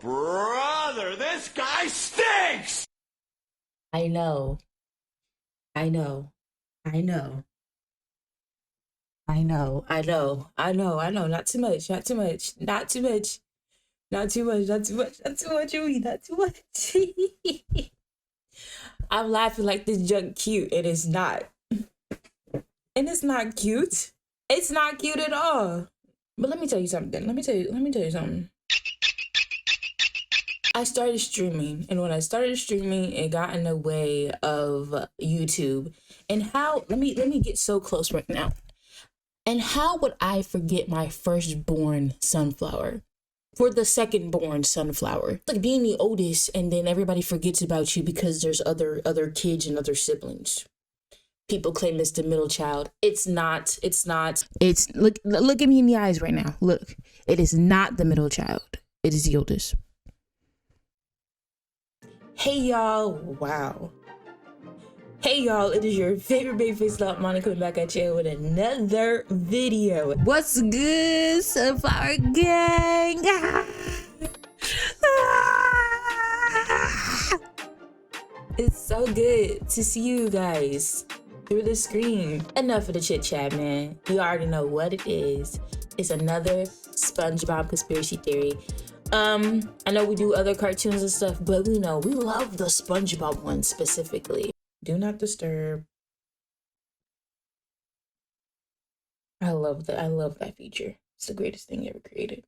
brother, this guy stinks! I know. I know. I know. I know. I know. I know. I know. Not too much. Not too much. Not too much. Not too much. Not too much. Not too much. Not too much. I'm laughing like this junk cute. It is not. And it's not cute. It's not cute at all. But let me tell you something. Let me tell you something. I started streaming, and when I started streaming, it got in the way of YouTube. And how, let me get so close right now. And how would I forget my firstborn sunflower? For the second-born sunflower. It's like being the oldest, and then everybody forgets about you because there's other kids and other siblings. People claim it's the middle child. It's not. It's look at me in the eyes right now. Look, it is not the middle child. It is the oldest. Hey y'all, wow. Hey y'all, it is your favorite babyface love, Monica, coming back at you with another video. What's good, Sunflower Gang? It's so good to see you guys through the screen. Enough of the chit chat, man. You already know what it is. It's another SpongeBob conspiracy theory. I know we do other cartoons and stuff, but we love the SpongeBob one specifically. Do not disturb. I love that feature. It's the greatest thing ever created.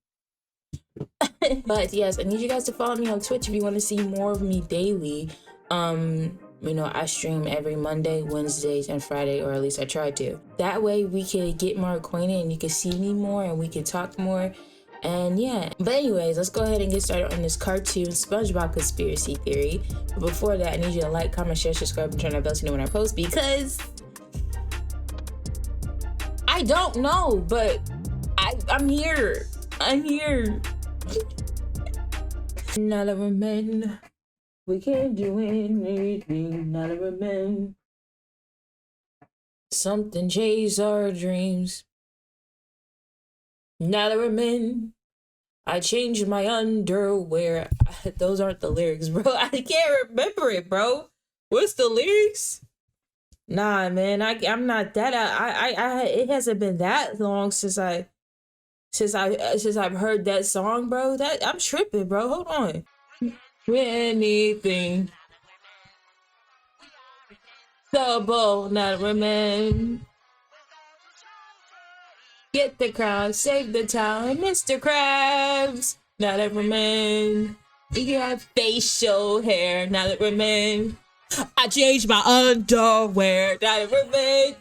But yes, I need you guys to follow me on Twitch if you want to see more of me daily. I stream every Monday, Wednesdays, and Friday, or at least I try to. That way we can get more acquainted and you can see me more and we can talk more. And yeah, but anyways, let's go ahead and get started on this cartoon SpongeBob conspiracy theory. But before that, I need you to like, comment, share, subscribe, and turn that bell to know when I post, because I don't know, but I'm here. I'm here. Now that we're men, we can't do anything. Now that we're men, something chase our dreams. Now that we're men, I changed my underwear. Those aren't the lyrics, bro. I can't remember it, bro. What's the lyrics? Nah, man, I'm not that. It hasn't been that long since I've heard that song, bro. I'm tripping, bro. Hold on. Anything. Double, not women. Get the crown, save the town, Mr. Krabs. Now that we're men, we have facial hair. Now that we're men, I changed my underwear. Now that we're men.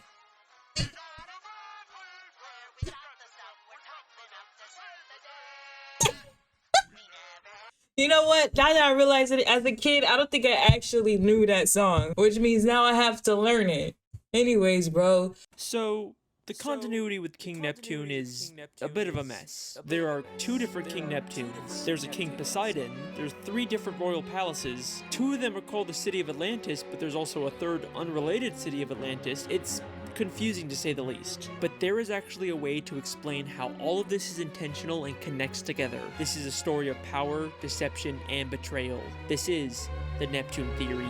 You know what? Now that I realize it, as a kid, I don't think I actually knew that song, which means now I have to learn it. Anyways, bro. So the continuity with King Neptune is a bit of a mess. There are 2 different King Neptunes. There's a King Poseidon. There's 3 different royal palaces. 2 of them are called the City of Atlantis, but there's also a 3rd unrelated City of Atlantis. It's confusing to say the least. But there is actually a way to explain how all of this is intentional and connects together. This is a story of power, deception, and betrayal. This is the Neptune Theory.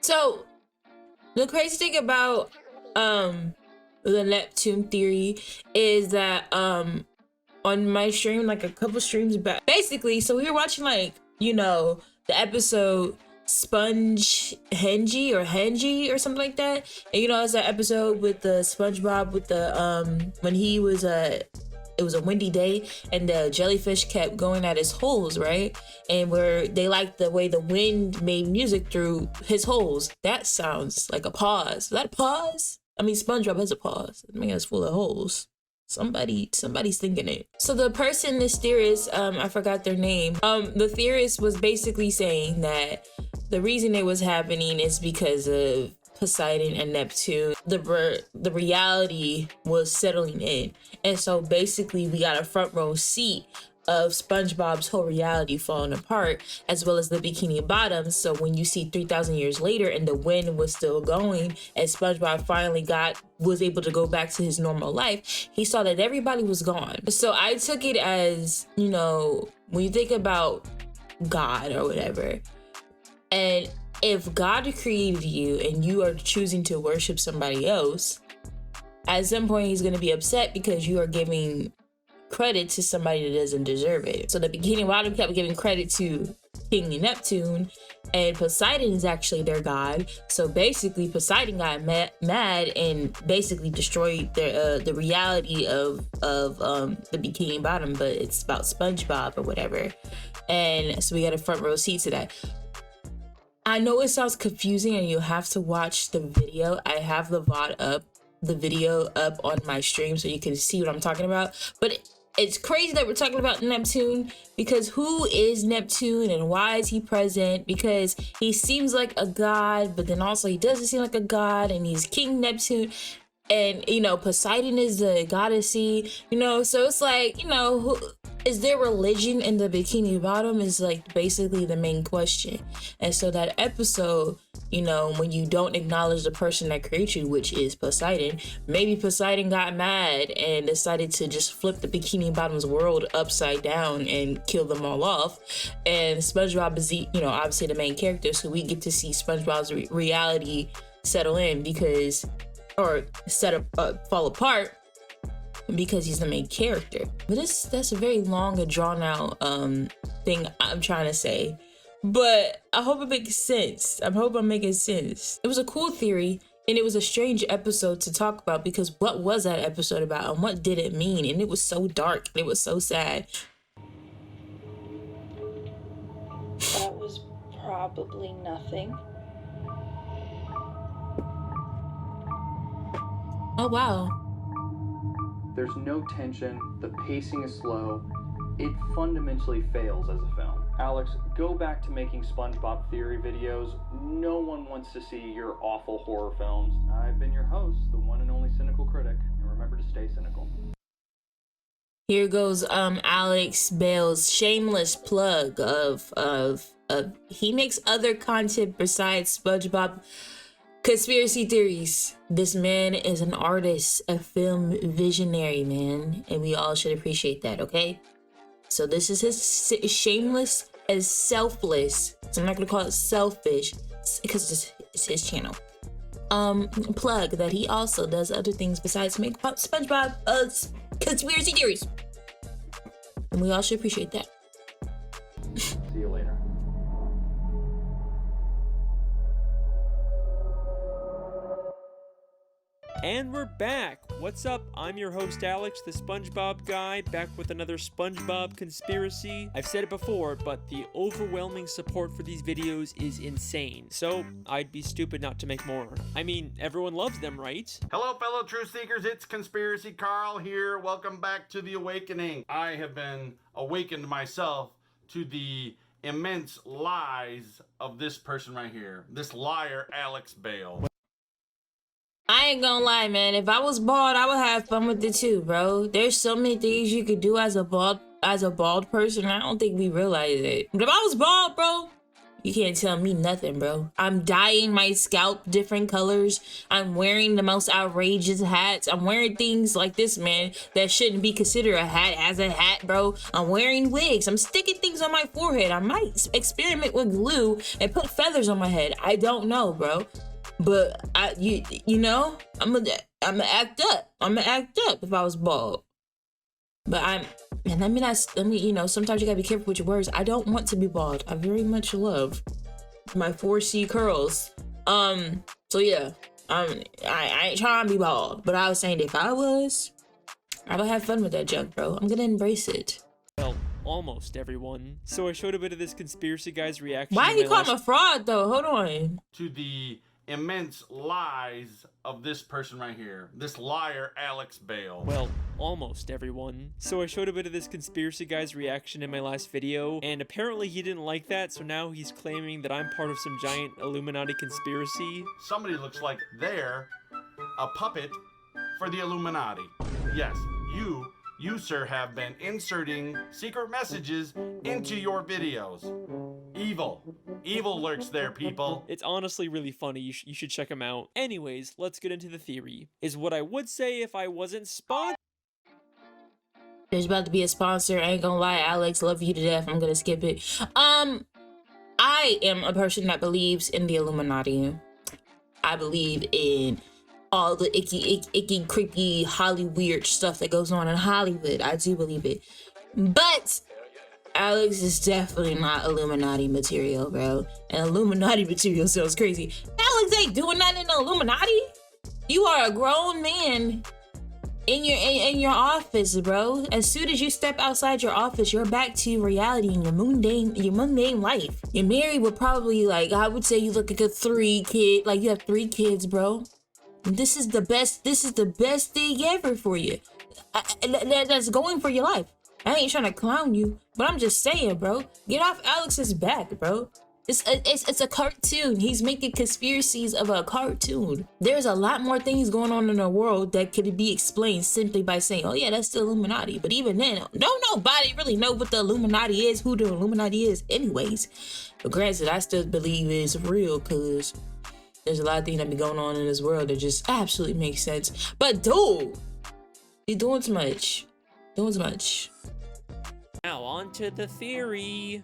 So, the crazy thing about the Neptune theory is that on my stream, like a couple streams back, basically, so we were watching the episode Sponge Henji or something like that. And it's that episode with the SpongeBob with the when he was it was a windy day and the jellyfish kept going at his holes, right? And where they liked the way the wind made music through his holes. That sounds like a pause. Is that a pause? I mean, SpongeBob has a pause. I mean, it's full of holes. Somebody's thinking it. So the person, this theorist, I forgot their name. The theorist was basically saying that the reason it was happening is because of Poseidon and Neptune. The reality was settling in, and so basically we got a front row seat of SpongeBob's whole reality falling apart, as well as the Bikini Bottom. So when you see 3,000 years later and the wind was still going and SpongeBob finally was able to go back to his normal life, he saw that everybody was gone. So I took it as, you know, when you think about God or whatever, and if God created you and you are choosing to worship somebody else, at some point he's going to be upset because you are giving credit to somebody that doesn't deserve it. So the Bikini Bottom kept giving credit to King Neptune, and Poseidon is actually their god. So basically Poseidon got mad and basically destroyed the reality of the Bikini Bottom, but it's about SpongeBob or whatever. And so we got a front row seat to that. I know it sounds confusing and you have to watch the video. I have the video up on my stream so you can see what I'm talking about. But it's crazy that we're talking about Neptune, because who is Neptune and why is he present? Because he seems like a god, but then also he doesn't seem like a god, and he's King Neptune. And, you know, Poseidon is the goddess sea, you know, so it's like, you know, is there religion in the Bikini Bottom is like basically the main question. And so that episode, you know, when you don't acknowledge the person that created you, which is Poseidon, maybe Poseidon got mad and decided to just flip the Bikini Bottom's world upside down and kill them all off. And SpongeBob is, you know, obviously the main character, so we get to see SpongeBob's reality settle in because, or fall apart, because he's the main character. But that's a very long and drawn out thing I'm trying to say, but I hope it makes sense. I hope I'm making sense. It was a cool theory, and it was a strange episode to talk about, because what was that episode about and what did it mean? And it was so dark, it was so sad. That was probably nothing. Oh wow. There's no tension, the pacing is slow, it fundamentally fails as a film. Alex, go back to making SpongeBob theory videos. No one wants to see your awful horror films. I've been your host, the one and only cynical critic, and remember to stay cynical. Here goes Alex Bale's shameless plug of he makes other content besides SpongeBob conspiracy theories. This man is an artist, a film visionary, man, and we all should appreciate that, okay? So this is his shameless and selfless, so I'm not gonna call it selfish because it's his channel, plug that he also does other things besides make SpongeBob conspiracy theories, and we all should appreciate that. See you later. And we're back! What's up? I'm your host Alex, the SpongeBob guy, back with another SpongeBob conspiracy. I've said it before, but the overwhelming support for these videos is insane, so I'd be stupid not to make more. I mean, everyone loves them, right? Hello, fellow truth seekers. It's Conspiracy Carl here. Welcome back to The Awakening. I have been awakened myself to the immense lies of this person right here. This liar, Alex Bale. I ain't gonna lie, man. If I was bald, I would have fun with it too, bro. There's so many things you could do as a bald person. I don't think we realize it. But if I was bald, bro, you can't tell me nothing, bro. I'm dyeing my scalp different colors. I'm wearing the most outrageous hats. I'm wearing things like this, man, that shouldn't be considered a hat as a hat, bro. I'm wearing wigs. I'm sticking things on my forehead. I might experiment with glue and put feathers on my head. I don't know, bro. But you know, I'm gonna act up. I'm gonna act up if I was bald. But let me, you know, sometimes you gotta be careful with your words. I don't want to be bald. I very much love my 4C curls. So yeah, I ain't trying to be bald, but I was saying if I was, I would have fun with that junk, bro. I'm gonna embrace it. Well, almost everyone. So I showed a bit of this conspiracy guy's reaction. Why he call him a fraud though? Hold on. To the immense lies of this person right here. This liar, Alex Bale. Well, almost everyone. So I showed a bit of this conspiracy guy's reaction in my last video, and apparently he didn't like that, so now he's claiming that I'm part of some giant Illuminati conspiracy. Somebody looks like they're a puppet for the Illuminati. Yes, you you, sir, have been inserting secret messages into your videos. Evil. Evil lurks there, people. It's honestly really funny. You should check them out. Anyways, let's get into the theory. Is what I would say if I wasn't sponsored. There's about to be a sponsor. I ain't gonna lie, Alex, love you to death. I'm gonna skip it. I am a person that believes in the Illuminati. I believe in all the icky, creepy, Hollywood stuff that goes on in Hollywood. I do believe it. But Alex is definitely not Illuminati material, bro. And Illuminati material sounds crazy. Alex ain't doing that in the Illuminati. You are a grown man in your office, bro. As soon as you step outside your office, you're back to reality in your mundane life. You're married with probably, like, I would say you look like a 3-kid, like you have 3 kids, bro. This is the best thing ever for you. That's going for your life. I ain't trying to clown you, but I'm just saying, bro. Get off Alex's back, bro. It's a cartoon. He's making conspiracies of a cartoon. There's a lot more things going on in the world that could be explained simply by saying, oh yeah, that's the Illuminati. But even then, don't nobody really know what the Illuminati is, who the Illuminati is anyways. But granted, I still believe it's real because there's a lot of things that be going on in this world that just absolutely make sense. But dude, you're doing too much. Doing too much. Now on to the theory.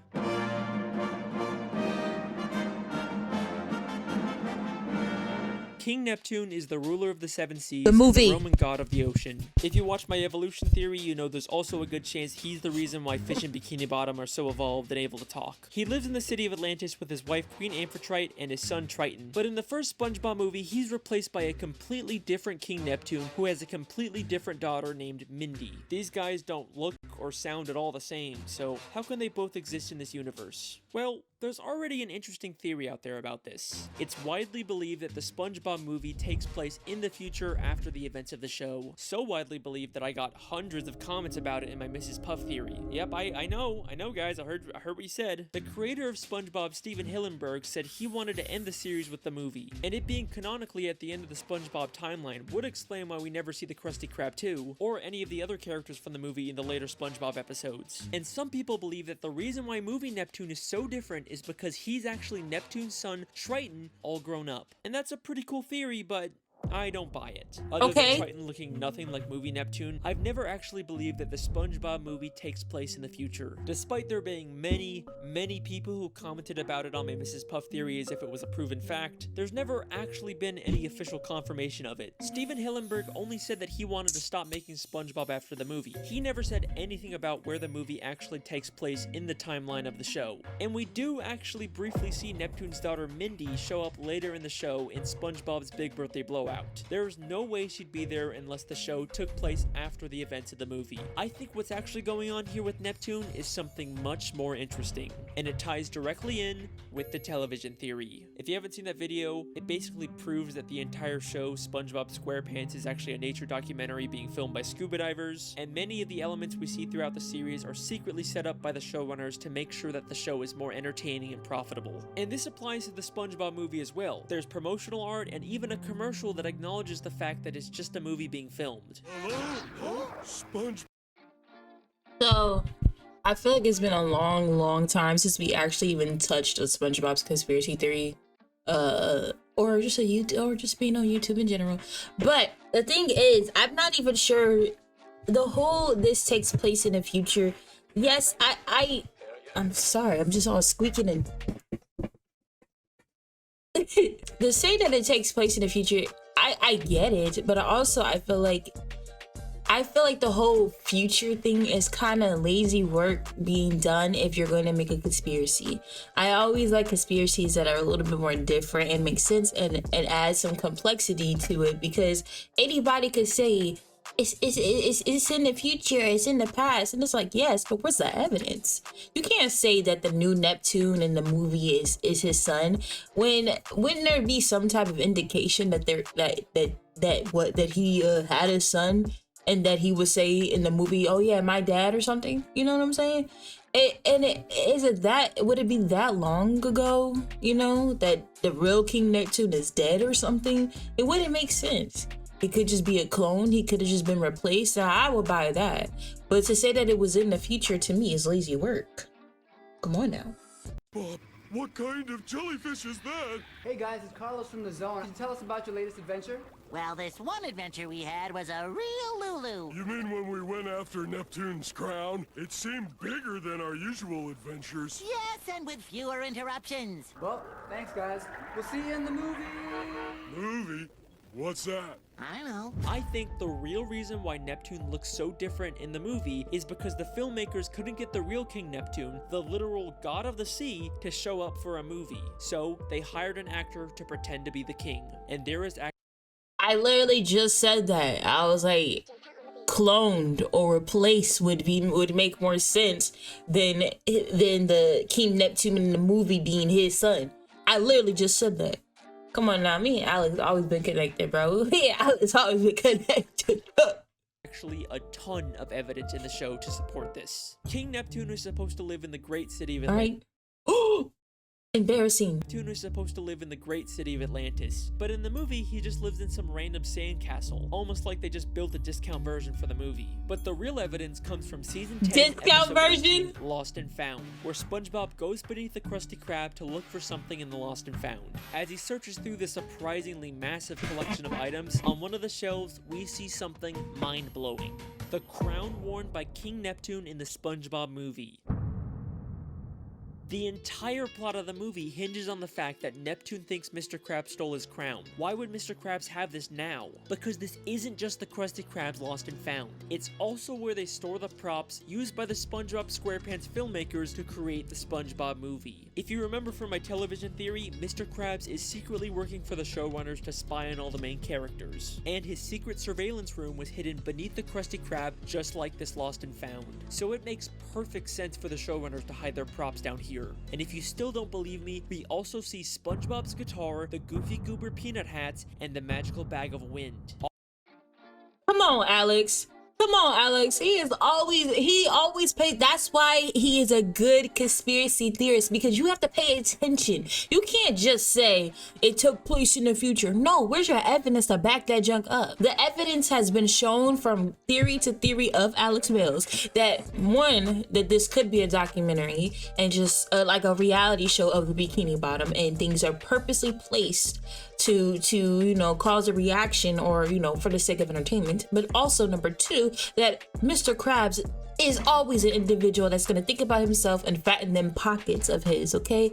King Neptune is the ruler of the 7 seas, The movie. the Roman god of the ocean. If you watch my evolution theory, you know there's also a good chance he's the reason why fish in Bikini Bottom are so evolved and able to talk. He lives in the city of Atlantis with his wife Queen Amphitrite and his son Triton. But in the first SpongeBob movie, he's replaced by a completely different King Neptune who has a completely different daughter named Mindy. These guys don't look or sound at all the same, so how can they both exist in this universe? Well, there's already an interesting theory out there about this. It's widely believed that the SpongeBob movie takes place in the future after the events of the show. So widely believed that I got hundreds of comments about it in my Mrs. Puff theory. Yep, I know guys, I heard what you said. The creator of SpongeBob, Steven Hillenburg, said he wanted to end the series with the movie, and it being canonically at the end of the SpongeBob timeline would explain why we never see the Krusty Krab 2, or any of the other characters from the movie in the later SpongeBob episodes. And some people believe that the reason why movie Neptune is so different is because he's actually Neptune's son, Triton, all grown up. And that's a pretty cool theory, but I don't buy it. Other than Triton looking nothing like movie Neptune, I've never actually believed that the SpongeBob movie takes place in the future. Despite there being many people who commented about it on my Mrs. Puff theory as if it was a proven fact, there's never actually been any official confirmation of it. Steven Hillenburg only said that he wanted to stop making SpongeBob after the movie. He never said anything about where the movie actually takes place in the timeline of the show. And we do actually briefly see Neptune's daughter Mindy show up later in the show in SpongeBob's Big Birthday Blowout. There's no way she'd be there unless the show took place after the events of the movie. I think what's actually going on here with Neptune is something much more interesting, and it ties directly in with the television theory. If you haven't seen that video, it basically proves that the entire show, SpongeBob Squarepants, is actually a nature documentary being filmed by scuba divers, and many of the elements we see throughout the series are secretly set up by the showrunners to make sure that the show is more entertaining and profitable. And this applies to the SpongeBob movie as well. There's promotional art and even a commercial that acknowledges the fact that it's just a movie being filmed. So, I feel like it's been a long time since we actually even touched on SpongeBob's conspiracy theory, or just being on YouTube in general. But the thing is, I'm not even sure the whole this takes place in the future. Yes, I'm sorry, I'm just all squeaking and the say that it takes place in the future, I get it, but also I feel like the whole future thing is kind of lazy work being done if you're going to make a conspiracy. I always like conspiracies that are a little bit more different and make sense and add some complexity to it, because anybody could say it's in the future, it's in the past, and it's like, yes, but where's the evidence? You can't say that the new Neptune in the movie is his son. Wouldn't there be some type of indication that he had a son, and that he would say in the movie, oh yeah, my dad, or something? You know what I'm saying? Would it be that long ago, you know, that the real King Neptune is dead or something? It wouldn't make sense. He could just be a clone. He could have just been replaced. Now, I would buy that. But to say that it was in the future, to me, is lazy work. Come on now. Bob, what kind of jellyfish is that? Hey guys, it's Carlos from the Zone. Can you tell us about your latest adventure? Well, this one adventure we had was a real Lulu. You mean when we went after Neptune's crown? It seemed bigger than our usual adventures. Yes, and with fewer interruptions. Well, thanks guys. We'll see you in the movie. Movie? What's that? I know. I think the real reason why Neptune looks so different in the movie is because the filmmakers couldn't get the real King Neptune, the literal god of the sea, to show up for a movie. So they hired an actor to pretend to be the king. And there is I literally just said that. I was like, cloned or replaced would make more sense than the King Neptune in the movie being his son. I literally just said that. Come on now, me and Alex always been connected, bro. Me and Alex always been connected. actually a ton of evidence in the show to support this. King Neptune is supposed to live in the great city of Atlantis. Alright. Embarrassing. Neptune is supposed to live in the great city of Atlantis, but in the movie he just lives in some random sandcastle, almost like they just built a discount version for the movie. But the real evidence comes from season 10, discount version, 18, Lost and Found, where SpongeBob goes beneath the Krusty Krab to look for something in the Lost and Found. As he searches through the surprisingly massive collection of items, on one of the shelves we see something mind-blowing: the crown worn by King Neptune in the SpongeBob movie. The entire plot of the movie hinges on the fact that Neptune thinks Mr. Krabs stole his crown. Why would Mr. Krabs have this now? Because this isn't just the Krusty Krabs Lost and Found. It's also where they store the props used by the SpongeBob Squarepants filmmakers to create the SpongeBob movie. If you remember from my television theory, Mr. Krabs is secretly working for the showrunners to spy on all the main characters. And his secret surveillance room was hidden beneath the Krusty Krab, just like this Lost and Found. So it makes perfect sense for the showrunners to hide their props down here. And if you still don't believe me, we also see SpongeBob's guitar, the Goofy Goober peanut hats, and the magical bag of wind. Come on, Alex. Come on, Alex. He always pays. That's why he is a good conspiracy theorist, because you have to pay attention. You can't just say it took place in the future. No, where's your evidence to back that junk up? The evidence has been shown from theory to theory of Alex Mills that one, that this could be a documentary and just like a reality show of the Bikini Bottom, and things are purposely placed to you know, cause a reaction, or you know, for the sake of entertainment. But also number two, that Mr. Krabs is always an individual that's gonna think about himself and fatten them pockets of his, okay,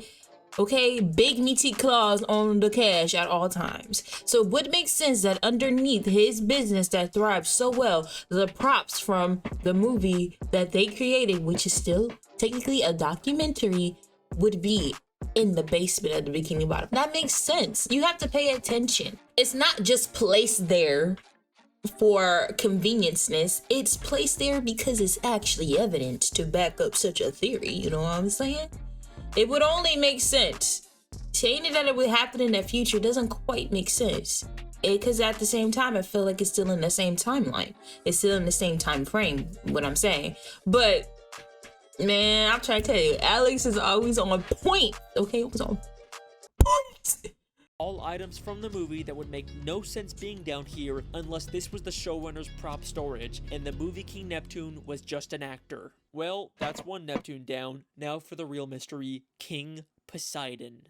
big meaty claws on the cash at all times. So it would make sense that underneath his business that thrives so well, the props from the movie that they created, which is still technically a documentary, would be in the basement of the Bikini Bottom. That makes sense. You have to pay attention. It's not just placed there for convenienceness. It's placed there because it's actually evident to back up such a theory. You know what I'm saying? It would only make sense. Saying that it would happen in the future doesn't quite make sense. Because at the same time, I feel like it's still in the same timeline. It's still in the same time frame, what I'm saying. But man, I'm trying to tell you, Alex is always on point. Okay, it was on point. All items from the movie that would make no sense being down here unless this was the showrunner's prop storage and the movie King Neptune was just an actor. Well, that's one Neptune down. Now for the real mystery, King Poseidon.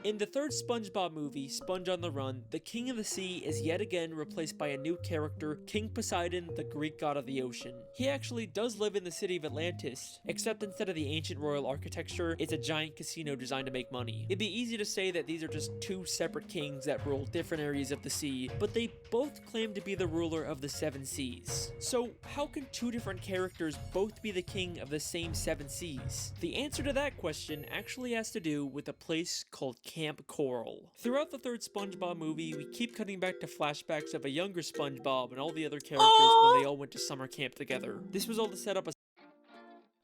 In the third SpongeBob movie, Sponge on the Run, the King of the Sea is yet again replaced by a new character, King Poseidon, the Greek god of the ocean. He actually does live in the city of Atlantis, except instead of the ancient royal architecture, it's a giant casino designed to make money. It'd be easy to say that these are just two separate kings that rule different areas of the sea, but they both claim to be the ruler of the seven seas. So how can two different characters both be the king of the same seven seas? The answer to that question actually has to do with a place called Camp Coral. Throughout the third SpongeBob movie, we keep cutting back to flashbacks of a younger SpongeBob and all the other characters when they all went to summer camp together. This was all to set up a...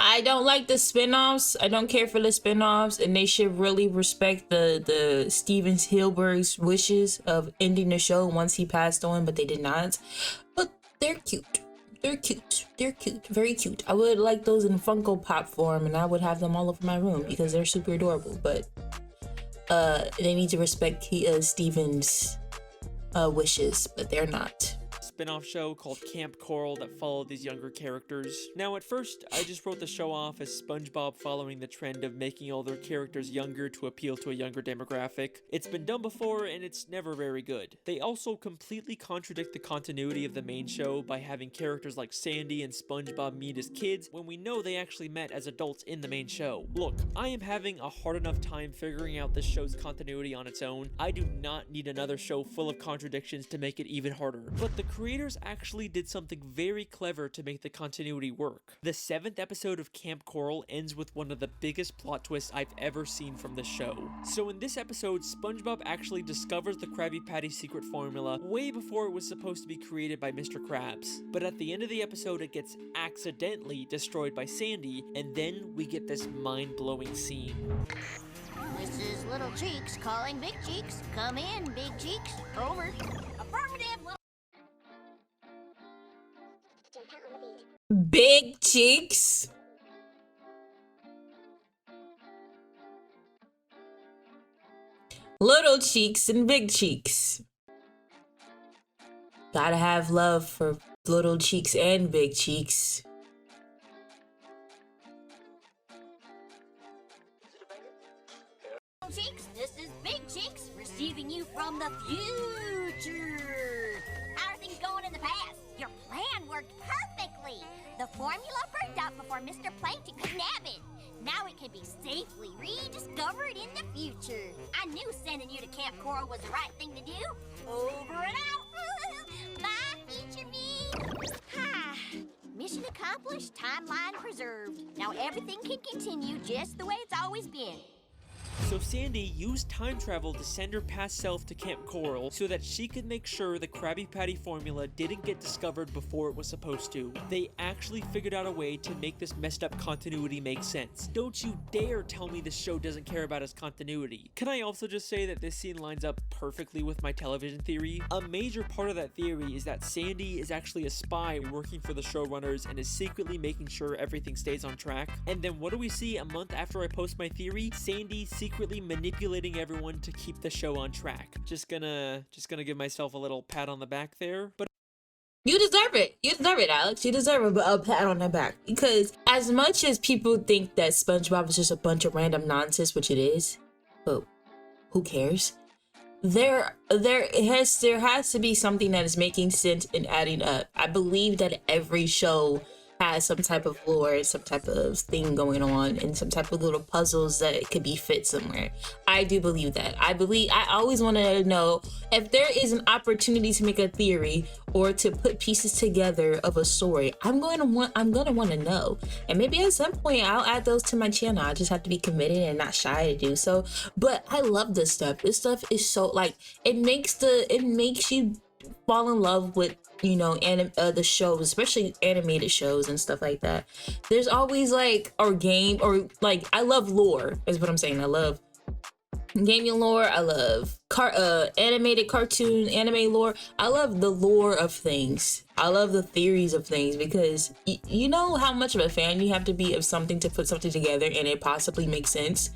I don't like the spin-offs. I don't care for the spin-offs, and they should really respect the Steven Spielberg's wishes of ending the show once he passed on, but they did not. But they're cute. They're cute. They're cute. Very cute. I would like those in Funko Pop form, and I would have them all over my room because they're super adorable. But they need to respect Steven's wishes, but they're not. Spin-off show called Camp Coral that followed these younger characters. Now at first, I just wrote the show off as SpongeBob following the trend of making all their characters younger to appeal to a younger demographic. It's been done before and it's never very good. They also completely contradict the continuity of the main show by having characters like Sandy and SpongeBob meet as kids when we know they actually met as adults in the main show. Look, I am having a hard enough time figuring out this show's continuity on its own. I do not need another show full of contradictions to make it even harder. But the creators actually did something very clever to make the continuity work. The 7th episode of Camp Coral ends with one of the biggest plot twists I've ever seen from the show. So in this episode, SpongeBob actually discovers the Krabby Patty secret formula way before it was supposed to be created by Mr. Krabs. But at the end of the episode, it gets accidentally destroyed by Sandy, and then we get this mind-blowing scene. This is Little Cheeks calling Big Cheeks. Come in, Big Cheeks. Over. Affirmative, Little... Big cheeks. Little cheeks and big cheeks. Gotta have love for little cheeks and big cheeks. Cheeks, this is Big Cheeks, receiving you from the future. How are things going in the past? Your plan worked perfectly. The formula burned out before Mr. Plankton could nab it. Now it can be safely rediscovered in the future. I knew sending you to Camp Coral was the right thing to do. Over and out. Bye, future me. Ha. Mission accomplished, timeline preserved. Now everything can continue just the way it's always been. So Sandy used time travel to send her past self to Camp Coral so that she could make sure the Krabby Patty formula didn't get discovered before it was supposed to. They actually figured out a way to make this messed up continuity make sense. Don't you dare tell me this show doesn't care about its continuity. Can I also just say that this scene lines up perfectly with my television theory? A major part of that theory is that Sandy is actually a spy working for the showrunners and is secretly making sure everything stays on track. And then what do we see a month after I post my theory? Sandy secretly manipulating everyone to keep the show on track. Just gonna give myself a little pat on the back there. But you deserve it. You deserve it, Alex. You deserve a pat on the back. Because as much as people think that SpongeBob is just a bunch of random nonsense, which it is, but who cares? There has to be something that is making sense and adding up. I believe that every show has some type of lore, some type of thing going on, and some type of little puzzles that it could be fit somewhere. I do believe that. I always want to know if there is an opportunity to make a theory or to put pieces together of a story. I'm gonna want to know, and maybe at some point I'll add those to my channel. I just have to be committed and not shy to do so. But I love this stuff. This stuff is so, like, it makes you fall in love with, you know, the shows, especially animated shows and stuff like that. There's always like, or game, or like, I love lore is what I'm saying. I love gaming lore. I love animated cartoon anime lore. I love the lore of things. I love the theories of things, because you know how much of a fan you have to be of something to put something together and it possibly makes sense.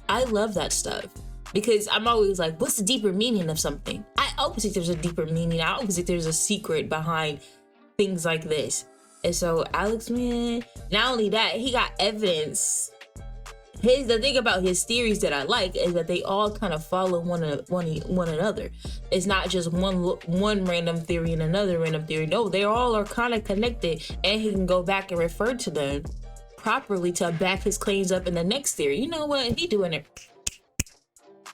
I love that stuff. Because I'm always like, what's the deeper meaning of something? I always think there's a deeper meaning. I always think there's a secret behind things like this. And so Alex, man, not only that, he got evidence. The thing about his theories that I like is that they all kind of follow one another. It's not just one random theory and another random theory. No, they all are kind of connected, and he can go back and refer to them properly to back his claims up in the next theory. You know what? He doing it.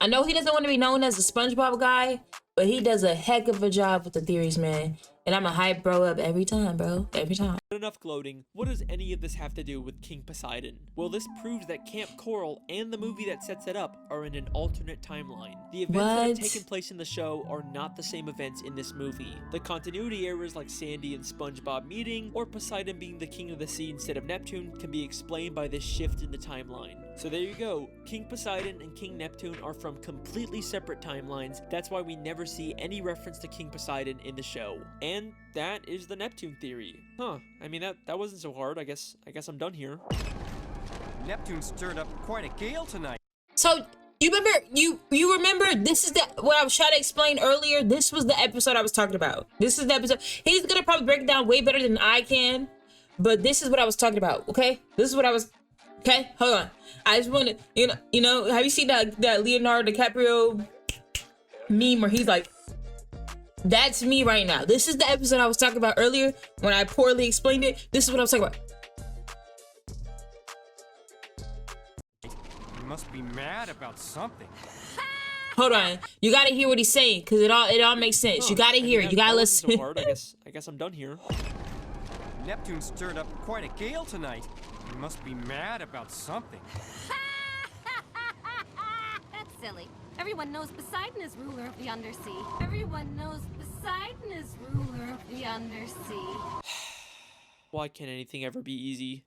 I know he doesn't want to be known as a SpongeBob guy, but he does a heck of a job with the theories, man. And I'm a hype bro up every time, bro. Every time. enough gloating, what does any of this have to do with King Poseidon? Well, this proves that Camp Coral and the movie that sets it up are in an alternate timeline. The events that have taken place in the show are not the same events in this movie. The continuity errors like Sandy and SpongeBob meeting, or Poseidon being the king of the sea instead of Neptune, can be explained by this shift in the timeline. So there you go, King Poseidon and King Neptune are from completely separate timelines. That's why we never see any reference to King Poseidon in the show. And that is the Neptune theory. Huh, I mean that wasn't so hard. I guess I'm done here. Neptune stirred up quite a gale tonight. So You remember? You remember? This is what I was trying to explain earlier. This was the episode I was talking about. This is the episode. He's gonna probably break it down way better than I can, but this is what I was talking about. Okay, this is what I was. Okay, hold on. I just want to, you know, have you seen that Leonardo DiCaprio meme where he's like, "That's me right now." This is the episode I was talking about earlier when I poorly explained it. This is what I was talking about. You must be mad about something. Hold on, you gotta hear what he's saying because it all makes sense. You gotta hear it. You gotta listen. So hard. I guess I'm done here. Neptune stirred up quite a gale tonight. You must be mad about something. That's silly. Everyone knows Poseidon is ruler of the undersea. Everyone knows Poseidon is ruler of the undersea. Why can't anything ever be easy?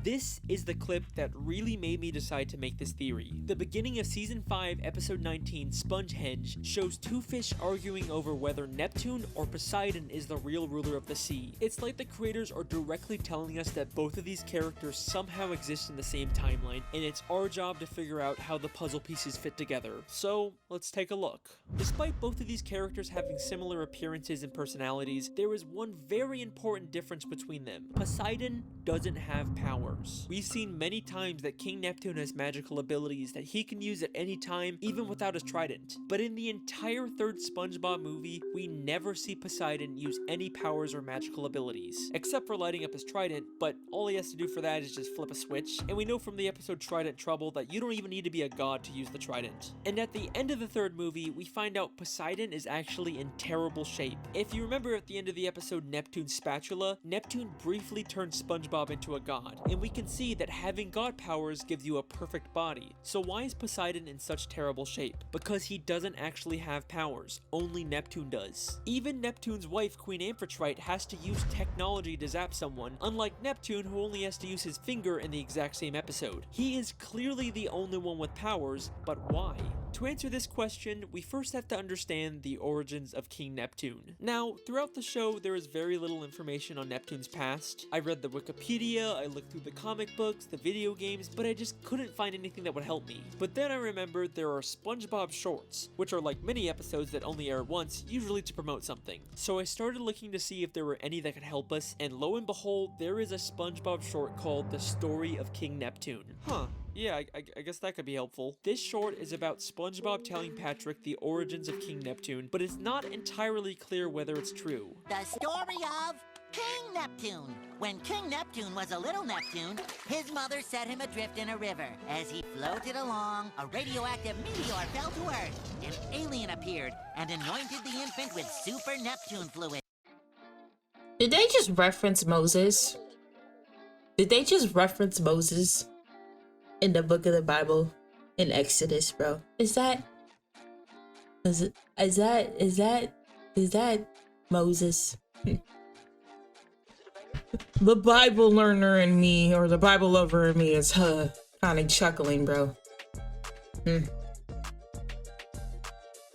This is the clip that really made me decide to make this theory. The beginning of Season 5, Episode 19, Spongehenge, shows two fish arguing over whether Neptune or Poseidon is the real ruler of the sea. It's like the creators are directly telling us that both of these characters somehow exist in the same timeline, and it's our job to figure out how the puzzle pieces fit together. So, let's take a look. Despite both of these characters having similar appearances and personalities, there is one very important difference between them. Poseidon doesn't have power. We've seen many times that King Neptune has magical abilities that he can use at any time, even without his trident. But in the entire third SpongeBob movie, we never see Poseidon use any powers or magical abilities, except for lighting up his trident, but all he has to do for that is just flip a switch. And we know from the episode Trident Trouble that you don't even need to be a god to use the trident. And at the end of the third movie, we find out Poseidon is actually in terrible shape. If you remember at the end of the episode Neptune's Spatula, Neptune briefly turned SpongeBob into a god, and we can see that having god powers gives you a perfect body. So why is Poseidon in such terrible shape? Because he doesn't actually have powers, only Neptune does. Even Neptune's wife, Queen Amphitrite, has to use technology to zap someone, unlike Neptune, who only has to use his finger in the exact same episode. He is clearly the only one with powers, but why? To answer this question, we first have to understand the origins of King Neptune. Now, throughout the show, there is very little information on Neptune's past. I read the Wikipedia, I looked through the comic books, the video games, but I just couldn't find anything that would help me. But then I remembered there are SpongeBob shorts, which are like mini episodes that only air once, usually to promote something. So I started looking to see if there were any that could help us, and lo and behold, there is a SpongeBob short called The Story of King Neptune. Huh. Yeah, I guess that could be helpful. This short is about SpongeBob telling Patrick the origins of King Neptune, but it's not entirely clear whether it's true. The story of King Neptune. When King Neptune was a little Neptune, his mother set him adrift in a river. As he floated along, a radioactive meteor fell to Earth. An alien appeared and anointed the infant with super Neptune fluid. Did they just reference Moses? Did they just reference Moses in the book of the Bible in Exodus, bro? Is that Moses? The Bible learner in me, or the Bible lover in me, is kind of chuckling, bro. Is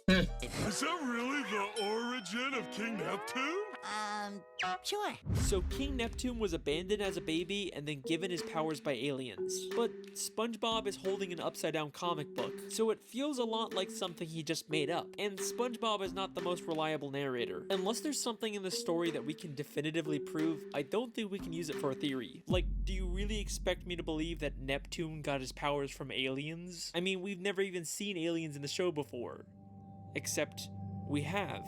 that really the origin of King Neptune? Sure. So King Neptune was abandoned as a baby and then given his powers by aliens. But SpongeBob is holding an upside-down comic book, so it feels a lot like something he just made up. And SpongeBob is not the most reliable narrator. Unless there's something in the story that we can definitively prove, I don't think we can use it for a theory. Like, do you really expect me to believe that Neptune got his powers from aliens? I mean, we've never even seen aliens in the show before. Except, we have.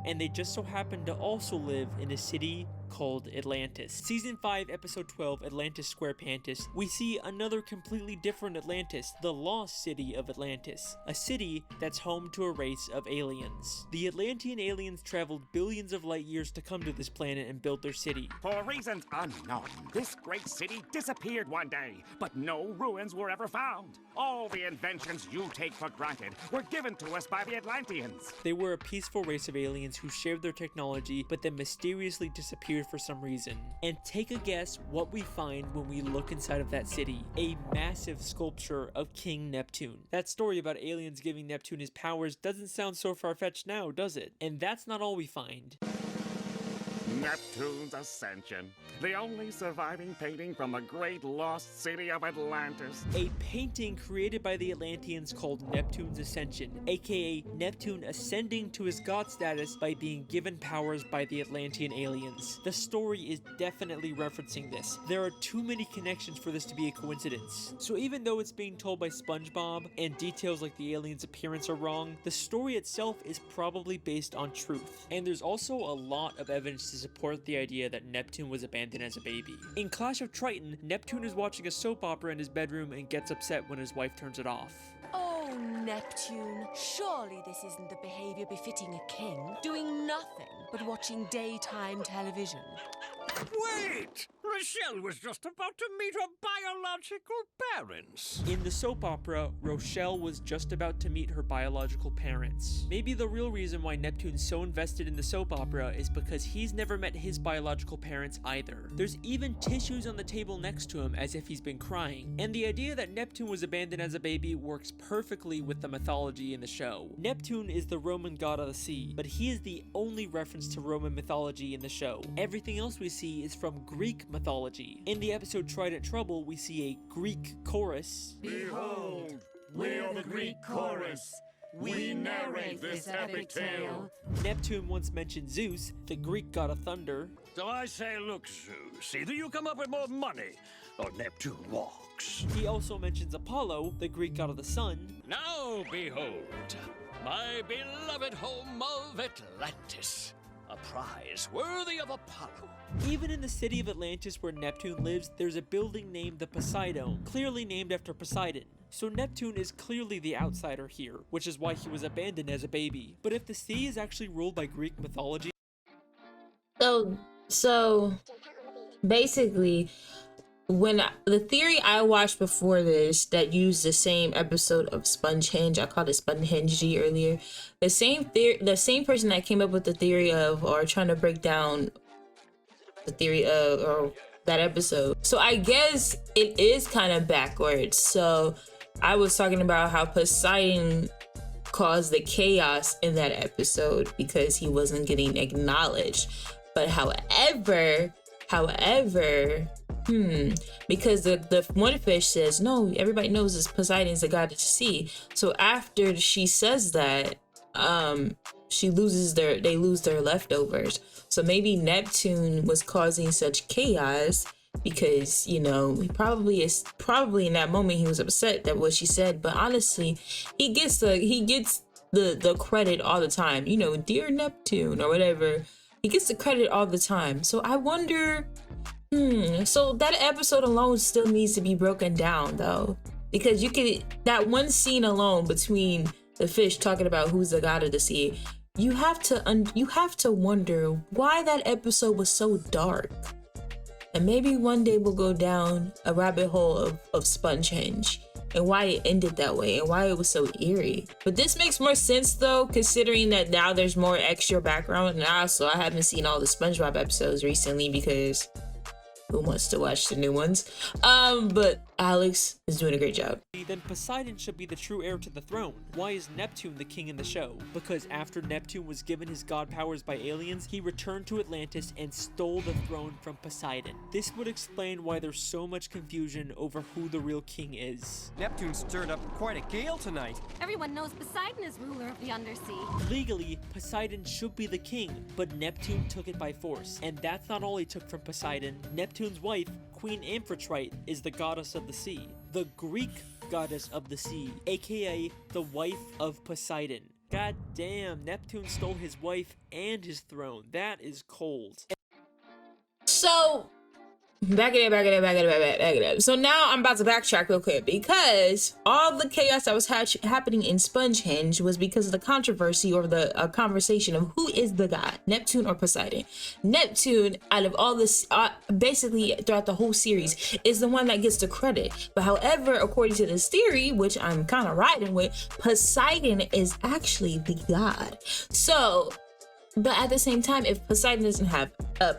And they just so happen to also live in a city called Atlantis. Season 5, Episode 12, Atlantis Squarepants, we see another completely different Atlantis, the lost city of Atlantis, a city that's home to a race of aliens. The Atlantean aliens traveled billions of light years to come to this planet and build their city. For reasons unknown, this great city disappeared one day, but no ruins were ever found. All the inventions you take for granted were given to us by the Atlanteans. They were a peaceful race of aliens who shared their technology, but then mysteriously disappeared for some reason. And take a guess what we find when we look inside of that city. A massive sculpture of King Neptune. That story about aliens giving Neptune his powers doesn't sound so far-fetched now, does it? And that's not all we find. Neptune's ascension. The only surviving painting from the great lost city of Atlantis. A painting created by the Atlanteans called Neptune's Ascension, aka Neptune ascending to his god status by being given powers by the Atlantean aliens. The story is definitely referencing this. There are too many connections for this to be a coincidence. So even though it's being told by SpongeBob and details like the aliens' appearance are wrong, the story itself is probably based on truth. And there's also a lot of evidence to support the idea that Neptune was abandoned as a baby. In Clash of Triton, Neptune is watching a soap opera in his bedroom and gets upset when his wife turns it off. Oh, Neptune, surely this isn't the behavior befitting a king, doing nothing but watching daytime television. Wait! Rochelle was just about to meet her biological parents. In the soap opera, Rochelle was just about to meet her biological parents. Maybe the real reason why Neptune's so invested in the soap opera is because he's never met his biological parents either. There's even tissues on the table next to him as if he's been crying. And the idea that Neptune was abandoned as a baby works perfectly with the mythology in the show. Neptune is the Roman god of the sea, but he is the only reference to Roman mythology in the show. Everything else we see is from Greek mythology. In the episode Trident Trouble, we see a Greek chorus. Behold, we are the Greek chorus. We narrate this epic tale. Neptune once mentioned Zeus, the Greek god of thunder. So I say, look, Zeus, either you come up with more money, or Neptune walks. He also mentions Apollo, the Greek god of the sun. Now behold, my beloved home of Atlantis. A prize worthy of Apollo. Even in the city of Atlantis where Neptune lives, there's a building named the Poseidon, clearly named after Poseidon. So Neptune is clearly the outsider here, which is why he was abandoned as a baby. But if the sea is actually ruled by Greek mythology... So basically, when the theory I watched before this that used the same episode of Spongehenge, I called it Spongehenge earlier, the same person that came up with the theory of, or trying to break down the theory of, or that episode. So I guess it is kind of backwards. So I was talking about how Poseidon caused the chaos in that episode because he wasn't getting acknowledged. But however, because the one fish says, no, everybody knows this Poseidon's the god of the sea. So after she says that, they lose their leftovers. So maybe Neptune was causing such chaos because, you know, he probably in that moment he was upset that what she said. But honestly, he gets the credit all the time. You know, dear Neptune or whatever. He gets the credit all the time. So I wonder, so that episode alone still needs to be broken down though. Because that one scene alone between the fish talking about who's the god of the sea, you have to wonder why that episode was so dark. And maybe one day we'll go down a rabbit hole of Spongehenge and why it ended that way and why it was so eerie. But this makes more sense though, considering that now there's more extra background. And also I haven't seen all the SpongeBob episodes recently because who wants to watch the new ones? But Alex is doing a great job. Then Poseidon should be the true heir to the throne. Why is Neptune the king in the show? Because after Neptune was given his god powers by aliens, he returned to Atlantis and stole the throne from Poseidon. This would explain why there's so much confusion over who the real king is. Neptune stirred up quite a gale tonight. Everyone knows Poseidon is ruler of the undersea. Legally, Poseidon should be the king, but Neptune took it by force. And that's not all he took from Poseidon. Neptune's wife, Queen Amphitrite, is the goddess of the sea. The Greek goddess of the sea, aka the wife of Poseidon. God damn, Neptune stole his wife and his throne. That is cold. So back it up. So now I'm about to backtrack real quick because all the chaos that was happening in Spongehenge was because of the controversy or the conversation of who is the god, Neptune or Poseidon. Neptune, out of all this, basically throughout the whole series, is the one that gets the credit. But however, according to this theory, which I'm kind of riding with, Poseidon is actually the god. So, but at the same time, if Poseidon doesn't have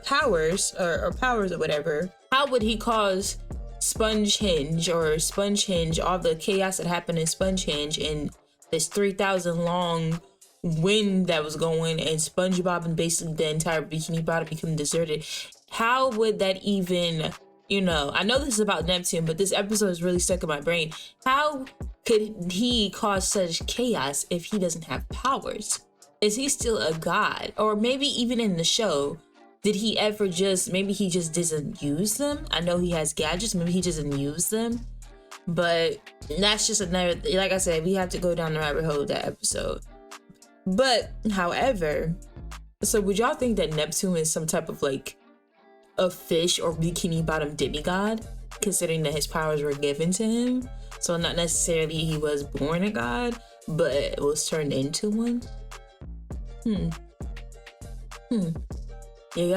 powers or powers or whatever, how would he cause Spongehenge, all the chaos that happened in Spongehenge in this 3,000 long wind that was going and SpongeBob and basically the entire Bikini Bottom become deserted, how would that even, you know, I know this is about Neptune, but this episode is really stuck in my brain. How could he cause such chaos if he doesn't have powers? Is he still a god? Or maybe even in the show, did he ever just, maybe he just doesn't use them? I know he has gadgets, maybe he doesn't use them. But that's just another, like I said, we have to go down the rabbit hole of that episode. But, however, so would y'all think that Neptune is some type of like a fish or Bikini Bottom demigod, considering that his powers were given to him? So not necessarily he was born a god, but was turned into one? It's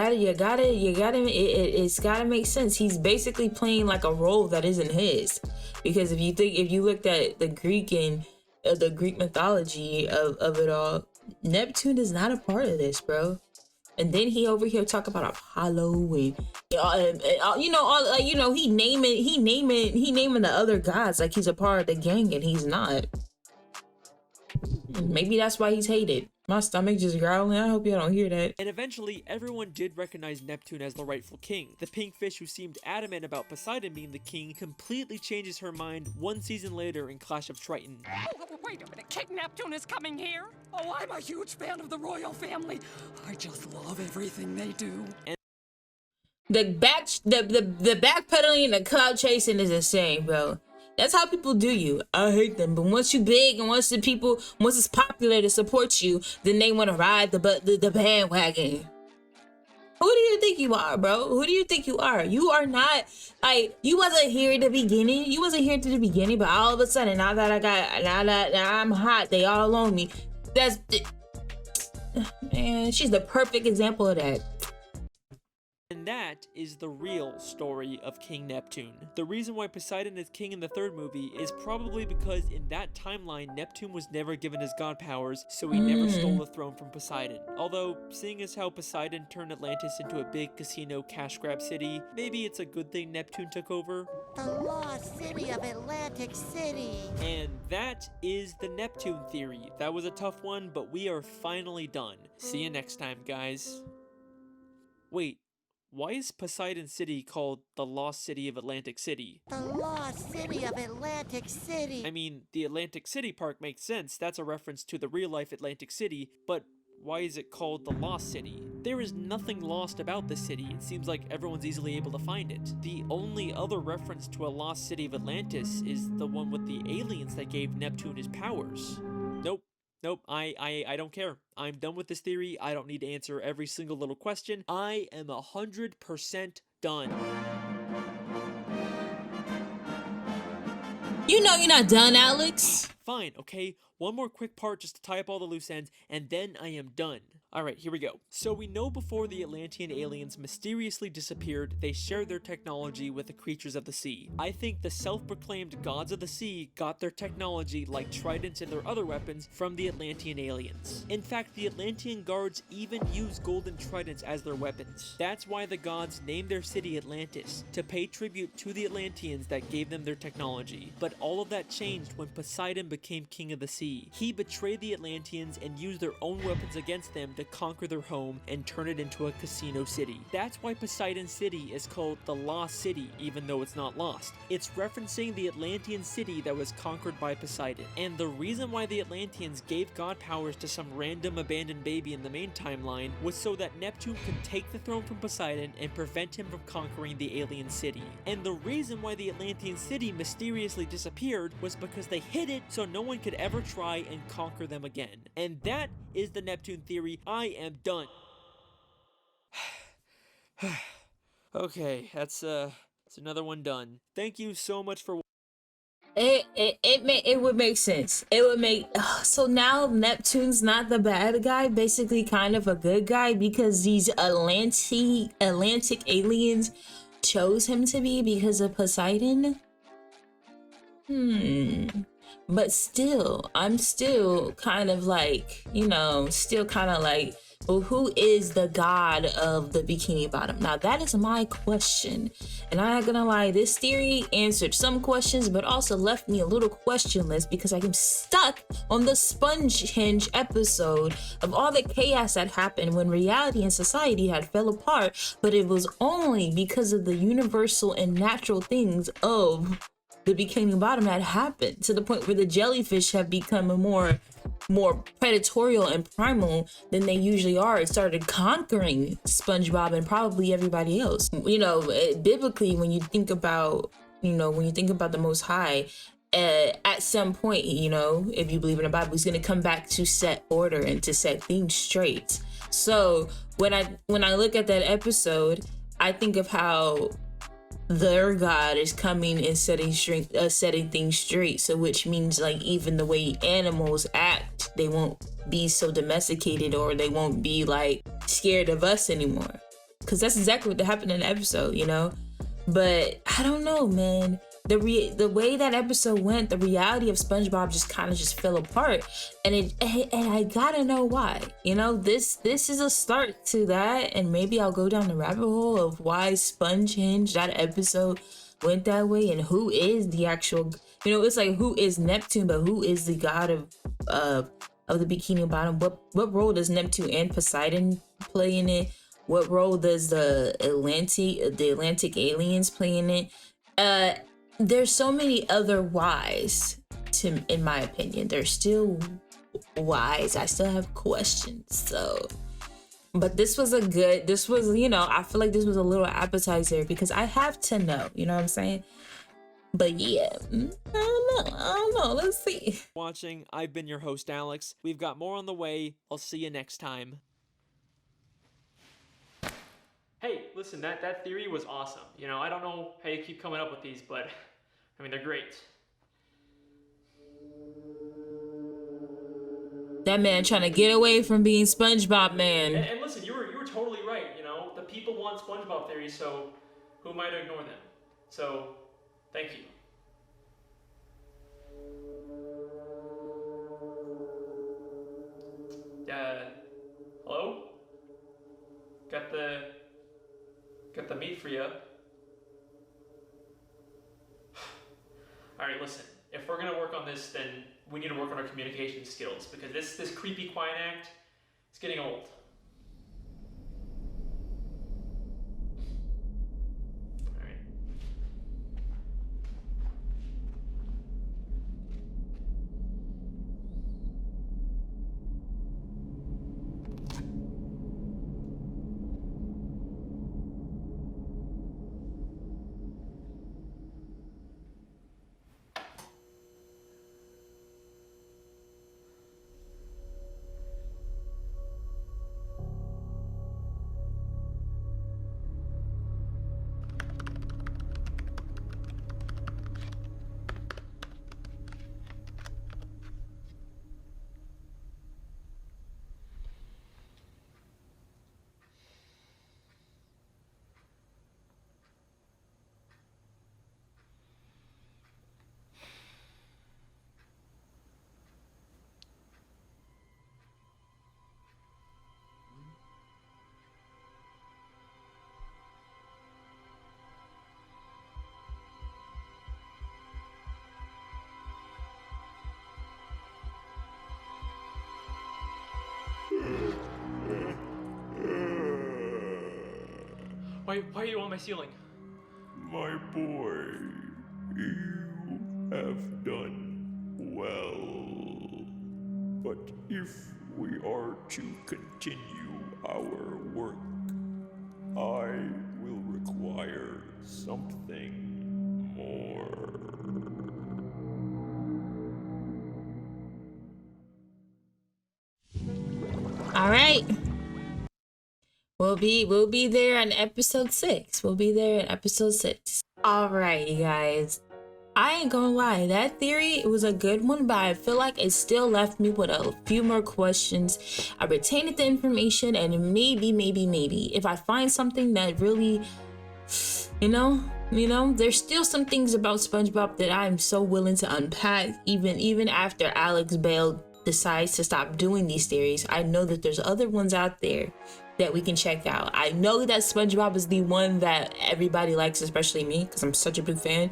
gotta make sense. He's basically playing like a role that isn't his. Because if you looked at the Greek and the Greek mythology of it all, Neptune is not a part of this, bro. And then he over here talk about Apollo and he naming the other gods like he's a part of the gang and he's not. Maybe that's why he's hated. My stomach just growling. I hope y'all don't hear that. And eventually, everyone did recognize Neptune as the rightful king. The pink fish who seemed adamant about Poseidon being the king completely changes her mind one season later in Clash of Triton. Oh, wait a minute, King Neptune is coming here? Oh, I'm a huge fan of the royal family. I just love everything they do. And the backpedaling and the cloud chasing is insane, bro. That's how people do you. I hate them. But once you big and once it's popular to support you, then they want to ride the bandwagon. Who do you think you are, bro? Who do you think you are? You are not, like, you wasn't here at the beginning. You wasn't here to the beginning, but all of a sudden, now that I'm hot, they all on me. Man, she's the perfect example of that. And that is the real story of King Neptune. The reason why Poseidon is king in the third movie is probably because in that timeline, Neptune was never given his god powers, so he never stole the throne from Poseidon. Although, seeing as how Poseidon turned Atlantis into a big casino cash grab city, maybe it's a good thing Neptune took over. The lost city of Atlantic City. And that is the Neptune theory. That was a tough one, but we are finally done. See you next time, guys. Wait. Why is Poseidon City called the Lost City of Atlantic City? The Lost City of Atlantic City. I mean, the Atlantic City Park makes sense. That's a reference to the real-life Atlantic City, but why is it called the Lost City? There is nothing lost about the city. It seems like everyone's easily able to find it. The only other reference to a lost city of Atlantis is the one with the aliens that gave Neptune his powers. Nope, I don't care. I'm done with this theory. I don't need to answer every single little question. I am 100% done. You know you're not done, Alex. Fine, okay? One more quick part just to tie up all the loose ends, and then I am done. Alright, here we go. So we know before the Atlantean aliens mysteriously disappeared, they shared their technology with the creatures of the sea. I think the self-proclaimed gods of the sea got their technology, like tridents and their other weapons, from the Atlantean aliens. In fact, the Atlantean guards even use golden tridents as their weapons. That's why the gods named their city Atlantis, to pay tribute to the Atlanteans that gave them their technology. But all of that changed when Poseidon became king of the sea. He betrayed the Atlanteans and used their own weapons against them to conquer their home and turn it into a casino city. That's why Poseidon City is called the Lost City, even though it's not lost. It's referencing the Atlantean city that was conquered by Poseidon. And the reason why the Atlanteans gave god powers to some random abandoned baby in the main timeline was so that Neptune could take the throne from Poseidon and prevent him from conquering the alien city. And the reason why the Atlantean city mysteriously disappeared was because they hid it so no one could ever try and conquer them again. And that is the Neptune theory. I am done. Okay, that's another one done. Thank you so much for It would make sense. It would make so now Neptune's not the bad guy, basically kind of a good guy because these Atlantic aliens chose him to be because of Poseidon. But still, I'm still kind of like, still kind of like Well, who is the god of the Bikini Bottom? Now, that is my question. And I'm not gonna lie, this theory answered some questions, but also left me a little questionless because I am stuck on the Sponge episode of all the chaos that happened when reality and society had fell apart, but it was only because of the universal and natural things of the Bikini Bottom that happened, to the point where the jellyfish have become more predatorial and primal than they usually are. It started conquering SpongeBob and probably everybody else. You know, biblically, when you think about the Most High, at some point, you know, if you believe in the Bible, he's going to come back to set order and to set things straight. So when I look at that episode, I think of how their god is coming and setting things straight. So which means, like, even the way animals act, they won't be so domesticated, or they won't be like scared of us anymore, because that's exactly what happened in the episode, you know. But I don't know, man. The way that episode went, the reality of SpongeBob just kind of fell apart, and I gotta know why. You know, this is a start to that, and maybe I'll go down the rabbit hole of why SpongeHinge, that episode, went that way, and who is the actual, you know, it's like, who is Neptune, but who is the god of the Bikini Bottom? What role does Neptune and Poseidon play in it? What role does the Atlantic aliens play in it? There's so many other whys, in my opinion. There's still whys. I still have questions. So, but this was, you know, I feel like this was a little appetizer because I have to know, you know what I'm saying? But yeah, I don't know. Let's see. Watching, I've been your host, Alex. We've got more on the way. I'll see you next time. Hey, listen, that theory was awesome. You know, I don't know how you keep coming up with these, but I mean, they're great. That man trying to get away from being SpongeBob, man. And listen, you were totally right. You know, the people want SpongeBob theories, so who am I to ignore them? So, thank you. Hello? Got the meat for you. Alright, listen. If we're gonna work on this, then we need to work on our communication skills, because this creepy quiet act is getting old. Why are you on my ceiling? My boy, you have done well. But if we are to continue our work, I will require something more. All right. We'll be there in episode 6. We'll be there in episode 6. All right, you guys. I ain't gonna lie, that theory, it was a good one, but I feel like it still left me with a few more questions. I retained the information, and maybe, if I find something that really, you know, there's still some things about SpongeBob that I'm so willing to unpack, even after Alex bailed decides to stop doing these theories, I know that there's other ones out there that we can check out. I know that SpongeBob is the one that everybody likes, especially me, because I'm such a big fan.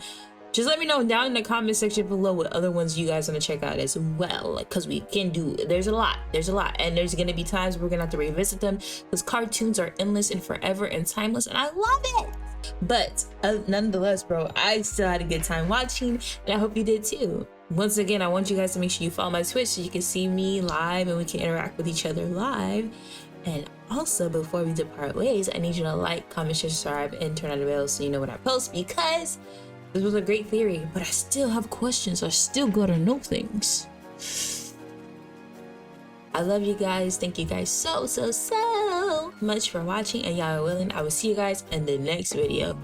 Just let me know down in the comment section below what other ones you guys want to check out as well, because we can do, there's a lot, and there's gonna be times we're gonna have to revisit them, because cartoons are endless and forever and timeless, and I love it. But nonetheless, bro, I still had a good time watching, and I hope you did too. Once again, I want you guys to make sure you follow my Twitch so you can see me live and we can interact with each other live. And also, before we depart ways, I need you to like, comment, share, subscribe, and turn on the bell so you know when I post, because this was a great theory, but I still have questions. I still gotta know things. I love you guys. Thank you guys so much for watching, and y'all are willing. I will see you guys in the next video.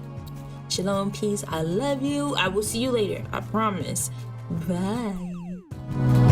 Shalom, peace. I love you. I will see you later. I promise. Bye.